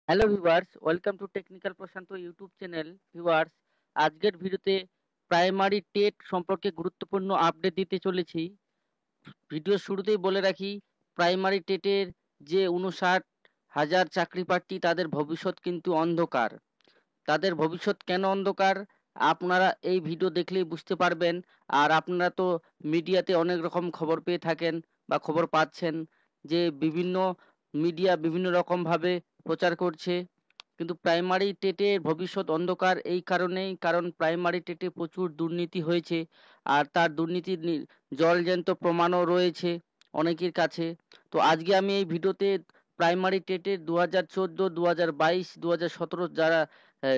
Hello viewers, welcome to technical Prashant YouTube channel. Viewers, আজকের ভিডিওতে primary TET সম্পর্কে গুরুত্বপূর্ণ আপডেট দিতে চলেছি। ভিডিওর শুরুতেই বলে রাখি, প্রাইমারি টেটের যে ৫৯,০০০ চাকরি প্রার্থী তাদের ভবিষ্যৎ কিন্তু অন্ধকার। তাদের ভবিষ্যৎ কেন অন্ধকার আপনারা এই ভিডিও দেখলেই বুঝতে পারবেন। আর আপনারা তো মিডিয়াতে অনেক রকম খবর পেয়ে থাকেন বা খবর পাচ্ছেন যে বিভিন্ন মিডিয়া বিভিন্ন রকম ভাবে প্রচার করছে, কিন্তু প্রাইমারি টেটের ভবিষ্যৎ অন্ধকার এই কারণেই, কারণ প্রাইমারি টেটে প্রচুর দুর্নীতি হয়েছে। আর তার দুর্নীতির জলজ্যান্ত প্রমাণও রয়েছে অনেকের কাছে। তো আজকে আমি এই ভিডিওতে প্রাইমারি টেটের 2014, 2022, 2017 যারা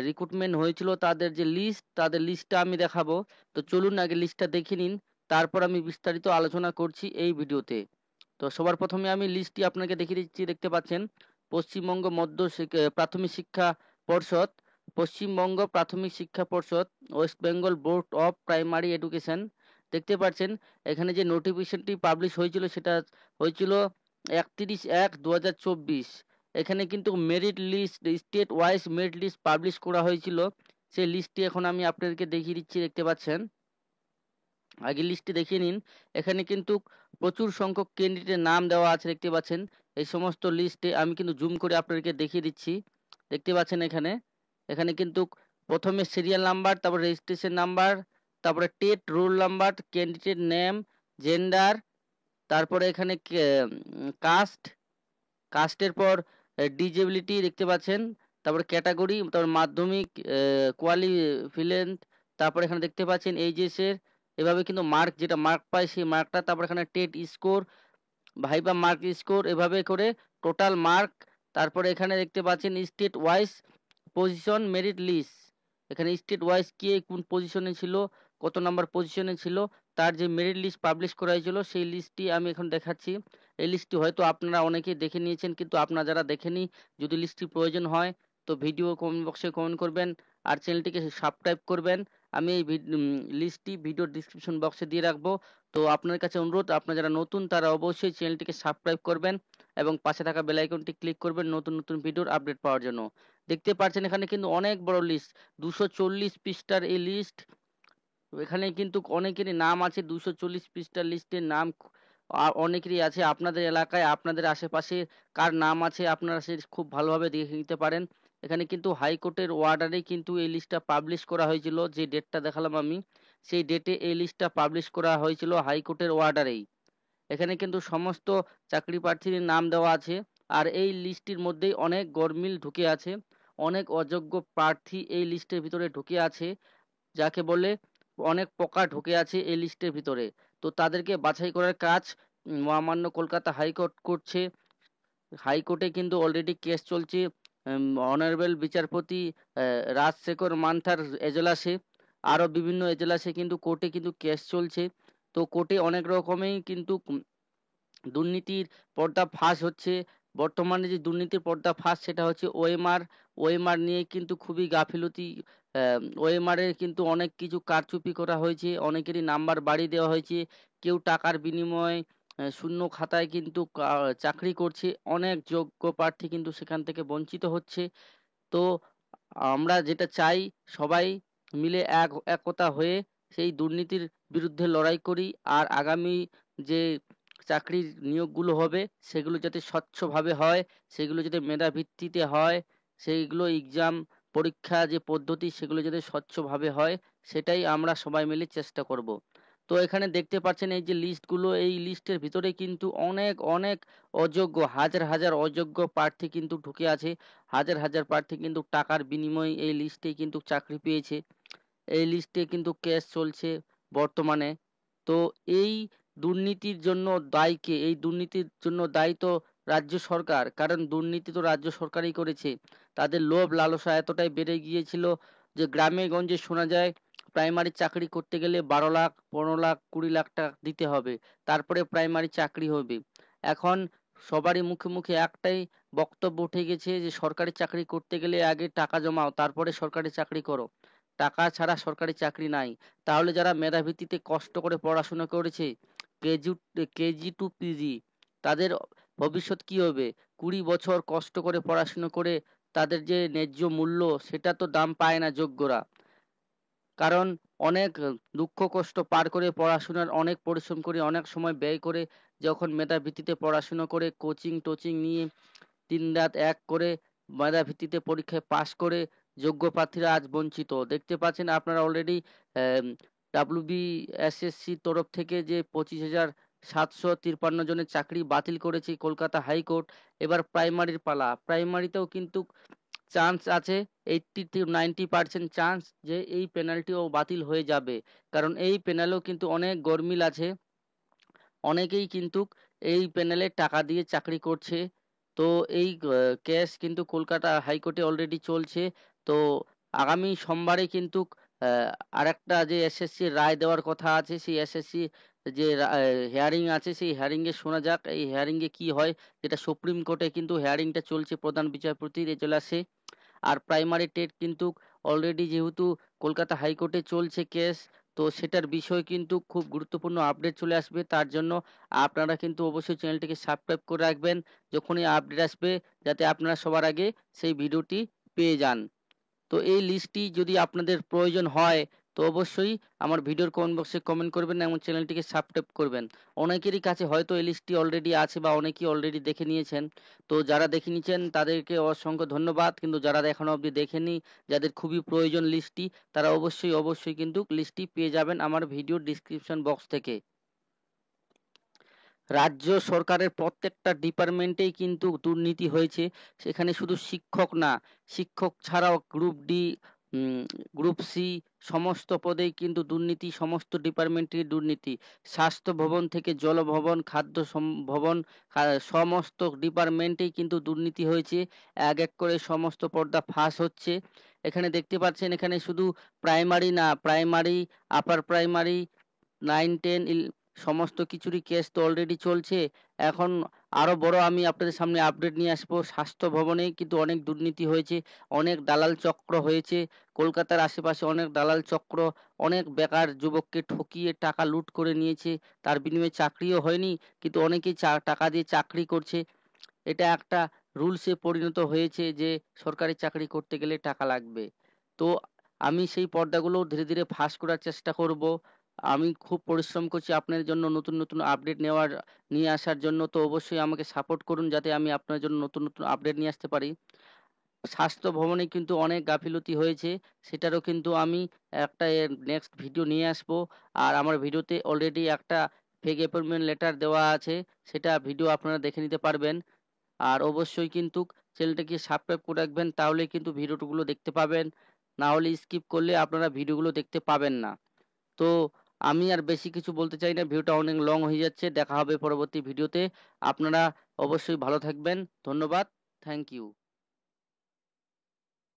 রিক্রুটমেন্ট হয়েছিল তাদের যে লিস্ট, তাদের লিস্টটা আমি দেখাবো। তো চলুন আগে লিস্টটা দেখে নিন, তারপর আমি বিস্তারিত আলোচনা করছি এই ভিডিওতে। তো সবার প্রথমে আমি লিস্টটি আপনাকে দেখিয়ে দিচ্ছি। দেখতে পাচ্ছেন পশ্চিমবঙ্গ প্রাথমিক শিক্ষা পর্ষদ, পশ্চিমবঙ্গ প্রাথমিক শিক্ষা পর্ষদ, West Bengal board of primary education. দেখতে পাচ্ছেন এখানে যে নোটিফিকেশনটি পাবলিশ হয়েছিল সেটা হয়েছিল 31/1/2024। এখানে কিন্তু merit list, state wise merit list publish করা হয়েছিল। সেই লিস্টটি এখন আমি আপনাদেরকে দেখিয়ে দিচ্ছি। দেখতে পাচ্ছেন, আগে লিস্টটি দেখিয়ে নিন। এখানে কিন্তু প্রচুর সংখ্যক ক্যান্ডিডেটের নাম দেওয়া আছে, দেখতে পাচ্ছেন। এই সমস্ত লিস্টে আমি কিন্তু জুম করে আপনাদেরকে দেখিয়ে দিচ্ছি। দেখতে পাচ্ছেন এখানে, এখানে কিন্তু প্রথমে সিরিয়াল নাম্বার, তারপর রেজিস্ট্রেশন নাম্বার, তারপরে TET roll number, candidate name, gender, তারপরে এখানে কাস্ট, কাস্টের পর ডিজেবিলিটি দেখতে পাচ্ছেন, তারপরে ক্যাটাগরি, তারপর মাধ্যমিক কোয়ালিফিকেশন, তারপরে এখানে দেখতে পাচ্ছেন এইচএসের, এভাবে কিন্তু মার্ক, যেটা মার্ক পায় সেই মার্কটা, তারপর এখানে TET score, viva mark score, এভাবে করে টোটাল মার্ক। তারপরে এখানে দেখতে পাচ্ছেন state wise position merit list. এখানে স্টেট ওয়াইজ কে কোন পজিশনে ছিল, কত নাম্বার পজিশনে ছিল, তার যে মেরিট লিস্ট পাবলিশ করা হয়েছিল সেই লিস্টটি আমি এখন দেখাচ্ছি। এই লিস্টটি হয়তো আপনারা অনেকেই দেখে নিয়েছেন, কিন্তু আপনারা যারা দেখেনি, যদি লিস্টটি প্রয়োজন হয় তো ভিডিও কমেন্ট বক্সে কমেন্ট করবেন আর চ্যানেলটিকে সাবস্ক্রাইব করবেন। আমি এই লিস্টটি ভিডিও ডিসক্রিপশন বক্সে দিয়ে রাখবো। তো আপনার কাছে অনুরোধ, আপনারা যারা নতুন তারা অবশ্যই চ্যানেলটিকে সাবস্ক্রাইব করবেন এবং পাশে থাকা বেল আইকনটি ক্লিক করবেন নতুন নতুন ভিডিওর আপডেট পাওয়ার জন্য। দেখতে পাচ্ছেন এখানে কিন্তু অনেক বড় লিস্ট, 240 পৃষ্ঠার এই লিস্ট। এখানে কিন্তু অনেকেরই নাম আছে, 240 পৃষ্ঠার লিস্টের নাম অনেকেরই আছে। আপনাদের এলাকায়, আপনাদের আশেপাশে কার নাম আছে আপনারা সে খুব ভালোভাবে দেখে নিতে পারেন। এখানে কিন্তু হাইকোর্টের অর্ডারে কিন্তু এই লিস্টটা পাবলিশ করা হয়েছিল, যে ডেটটা দেখালাম আমি সেই ডেটে এই লিস্টটা পাবলিশ করা হয়েছিল হাইকোর্টের অর্ডারেই। এখানে কিন্তু সমস্ত চাকরি প্রার্থীর নাম দেওয়া আছে। আর এই লিস্টটির মধ্যেই অনেক গরমিল ঢুকে আছে, অনেক অযোগ্য প্রার্থী এই লিস্টের ভিতরে ঢুকে আছে, যাকে বলে অনেক পোকা ঢুকে আছে এই লিস্টের ভিতরে। তো তাদেরকে বাছাই করার কাজ মহামান্য কলকাতা হাইকোর্ট করছে। হাইকোর্টে কিন্তু অলরেডি কেস চলছে অনারেবল বিচারপতি রাজশেখর মান্থার এজলাসে, আরও বিভিন্ন এজলাসে কিন্তু কোর্টে কিন্তু কেস চলছে। তো কোর্টে অনেক রকমেই কিন্তু দুর্নীতির পর্দা ফাঁস হচ্ছে। বর্তমানে যে দুর্নীতির পর্দা ফাঁস সেটা হচ্ছে ওএমআর। ওএমআর নিয়ে কিন্তু খুবই গাফিলতি। ওএমআর এর কিন্তু অনেক কিছু কারচুপি করা হয়েছে, অনেকেরই নাম্বার বাড়িয়ে দেওয়া হয়েছে। কেউ টাকার বিনিময়ে শূন্য খাতায় কিন্তু চাকরি করছে, অনেক যোগ্য প্রার্থী কিন্তু সেখান থেকে বঞ্চিত হচ্ছে। তো আমরা যেটা চাই, সবাই মিলে একতা হয়ে সেই দুর্নীতির বিরুদ্ধে লড়াই করি। আর আগামী যে চাকরির নিয়োগগুলো হবে সেগুলো যাতে স্বচ্ছভাবে হয়, সেগুলো যাতে মেধা ভিত্তিতে হয়, সেইগুলো এক্সাম পরীক্ষা যে পদ্ধতি সেগুলো যাতে স্বচ্ছভাবে হয়, সেটাই আমরা সবাই মিলে চেষ্টা করব। তো এখানে দেখতে পাচ্ছেন এই যে লিস্টগুলো, এই লিস্টের ভিতরে কিন্তু অনেক অনেক অযোগ্য, হাজার হাজার অযোগ্য প্রার্থী কিন্তু ঢুকে আছে। হাজার হাজার প্রার্থী কিন্তু টাকার বিনিময়ে এই লিস্টে কিন্তু চাকরি পেয়েছে। এই লিস্টে কিন্তু কেস চলছে বর্তমানে। তো এই দুর্নীতির জন্য দায়ী কে? এই দুর্নীতির জন্য দায়ী তো রাজ্য সরকার, কারণ দুর্নীতি তো রাজ্য সরকারই করেছে। তাদের লোভ লালসা এতটাই বেড়ে গিয়েছিল যে গ্রামে গঞ্জে শোনা যায় প্রাইমারি চাকরি করতে গেলে 12 লাখ, 15 লাখ, 20 লাখ টাকা দিতে হবে, তারপরে প্রাইমারি চাকরি হবে। এখন সবারই মুখে মুখে একটাই বক্তব্য উঠে গেছে যে সরকারি চাকরি করতে গেলে আগে টাকা জমাও, তারপরে সরকারি চাকরি করো। টাকা ছাড়া সরকারি চাকরি নাই। তাহলে যারা মেধাভিত্তিতে কষ্ট করে পড়াশোনা করেছে, কেজি কেজি টু পিজি, তাদের ভবিষ্যৎ কি হবে? 20 বছর কষ্ট করে পড়াশোনা করে তাদের যে ন্যায্য মূল্য সেটা তো দাম পায় না যোগ্যরা। কারণ অনেক দুঃখ কষ্ট পার করে পড়াশোনার অনেক পরিশ্রম করে অনেক সময় ব্যয় করে যখন মেধার ভিত্তিতে পড়াশুনো করে কোচিং টোচিং নিয়ে দিনরাত এক করে মেধা ভিত্তিতে পরীক্ষায় পাশ করে যোগ্য প্রার্থীরা আজ বঞ্চিত। দেখতে পাচ্ছেন আপনারা অলরেডি WBSSC তরফ থেকে যে 25,753 জনের চাকরি বাতিল করেছে কলকাতা হাইকোর্ট। এবার প্রাইমারির পালা। প্রাইমারিতেও কিন্তু চান্স আছে, 80 to 90% চান্স যে এই পেনাল্টিও বাতিল হয়ে যাবে। কারণ এই প্যানেলেও কিন্তু অনেক গরমিল আছে, অনেকেই কিন্তু এই প্যানেলে টাকা দিয়ে চাকরি করছে। তো এই কেস কিন্তু কলকাতা হাইকোর্টে অলরেডি চলছে। তো আগামী সোমবারে কিন্তু আরেকটা যে এসএসসি রায় দেওয়ার কথা আছে, সেই এসএসসি যে হেয়ারিং আছে সেই হেয়ারিং এ শোনা যাক এই হেয়ারিং এ কি হয়। যেটা সুপ্রিম কোর্টে কিন্তু হেয়ারিংটা চলছে প্রধান বিচারপতির এজলাসে। আর প্রাইমারি টেট কিন্তু অলরেডি যেহেতু কলকাতা হাইকোর্টে চলছে কেস, তো সেটার বিষয় কিন্তু খুব গুরুত্বপূর্ণ আপডেট চলে আসবে। তার জন্য আপনারা কিন্তু অবশ্যই চ্যানেলটিকে সাবস্ক্রাইব করে রাখবেন, যখনই আপডেট আসবে যাতে আপনারা সবার আগে সেই ভিডিওটি পেয়ে যান। তো এই লিস্টটি যদি আপনাদের প্রয়োজন হয় তো অবশ্যই আমার ভিডিওর কমেন্ট বক্সে কমেন্ট করবেন এবং চ্যানেলটিকে সাবস্ক্রাইব করবেন। অনেকেরই কাছে হয়তো এই লিস্টটি অলরেডি আছে বা অনেকেই অলরেডি দেখে নিয়েছেন। তো যারা দেখে নিয়েছেন তাদেরকে অসংখ্য ধন্যবাদ, কিন্তু যারা এখনো অবধি দেখেনি, যাদের খুবই প্রয়োজন লিস্টটি, তারা অবশ্যই কিন্তু লিস্টটি পেয়ে যাবেন আমার ভিডিও ডিসক্রিপশন বক্স থেকে। রাজ্য সরকারের প্রত্যেকটা ডিপার্টমেন্টেই কিন্তু দুর্নীতি হয়েছে। সেখানে শুধু শিক্ষক না, শিক্ষক ছাড়াও গ্রুপ ডি, গ্রুপ সি সমস্ত পদেই কিন্তু দুর্নীতি, সমস্ত ডিপার্টমেন্টেই দুর্নীতি। স্বাস্থ্য ভবন থেকে জল ভবন, খাদ্য ভবন, সমস্ত ডিপার্টমেন্টেই কিন্তু দুর্নীতি হয়েছে। এক এক করে সমস্ত পর্দা ফাঁস হচ্ছে। এখানে দেখতে পাচ্ছেন, এখানে শুধু প্রাইমারি না, প্রাইমারি, আপার প্রাইমারি, 9, 10 সমস্ত কিছুরই কেস তো অলরেডি চলছে। এখন আরো বড় আমি আপনাদের সামনে আপডেট নিয়ে আসবো, স্বাস্থ্য ভবনে কিন্তু অনেক দুর্নীতি হয়েছে, অনেক দালাল চক্র হয়েছে। কলকাতার আশেপাশে অনেক দালাল চক্র অনেক বেকার যুবককে ঠকিয়ে টাকা লুট করে নিয়েছে। তার বিনিময়ে চাকরিও হয়নি, কিন্তু অনেকেই টাকা দিয়ে চাকরি করছে। এটা একটা রুলসে পরিণত হয়েছে যে সরকারি চাকরি করতে গেলে টাকা লাগবে। তো আমি সেই পর্দাগুলো ধীরে ধীরে ফাঁস করার চেষ্টা করব। আমি খুব পরিশ্রম করছি আপনার জন্য নতুন নতুন আপডেট নিয়ে আসার জন্য। তো অবশ্যই আমাকে সাপোর্ট করুন যাতে আমি আপনার জন্য নতুন নতুন আপডেট নিয়ে আসতে পারি। স্বাস্থ্য ভবনে কিন্তু অনেক গাফিলতি হয়েছে, সেটারও কিন্তু আমি একটা নেক্সট ভিডিও নিয়ে আসবো। আর আমার ভিডিওতে অলরেডি একটা ফেক অ্যাপয়েন্টমেন্ট লেটার দেওয়া আছে, সেটা ভিডিও আপনারা দেখে নিতে পারবেন। আর অবশ্যই কিন্তু চ্যানেলটাকে সাবস্ক্রাইব করে রাখবেন, তাহলে কিন্তু ভিডিওগুলো দেখতে পাবেন। না হলে স্কিপ করলে আপনারা ভিডিওগুলো দেখতে পাবেন না। তো আমি আর বেশি কিছু বলতে চাই না, ভিডিওটা অনেক লং হয়ে যাচ্ছে। দেখা হবে পরবর্তী ভিডিওতে। আপনারা অবশ্যই ভালো থাকবেন। ধন্যবাদ। Thank you.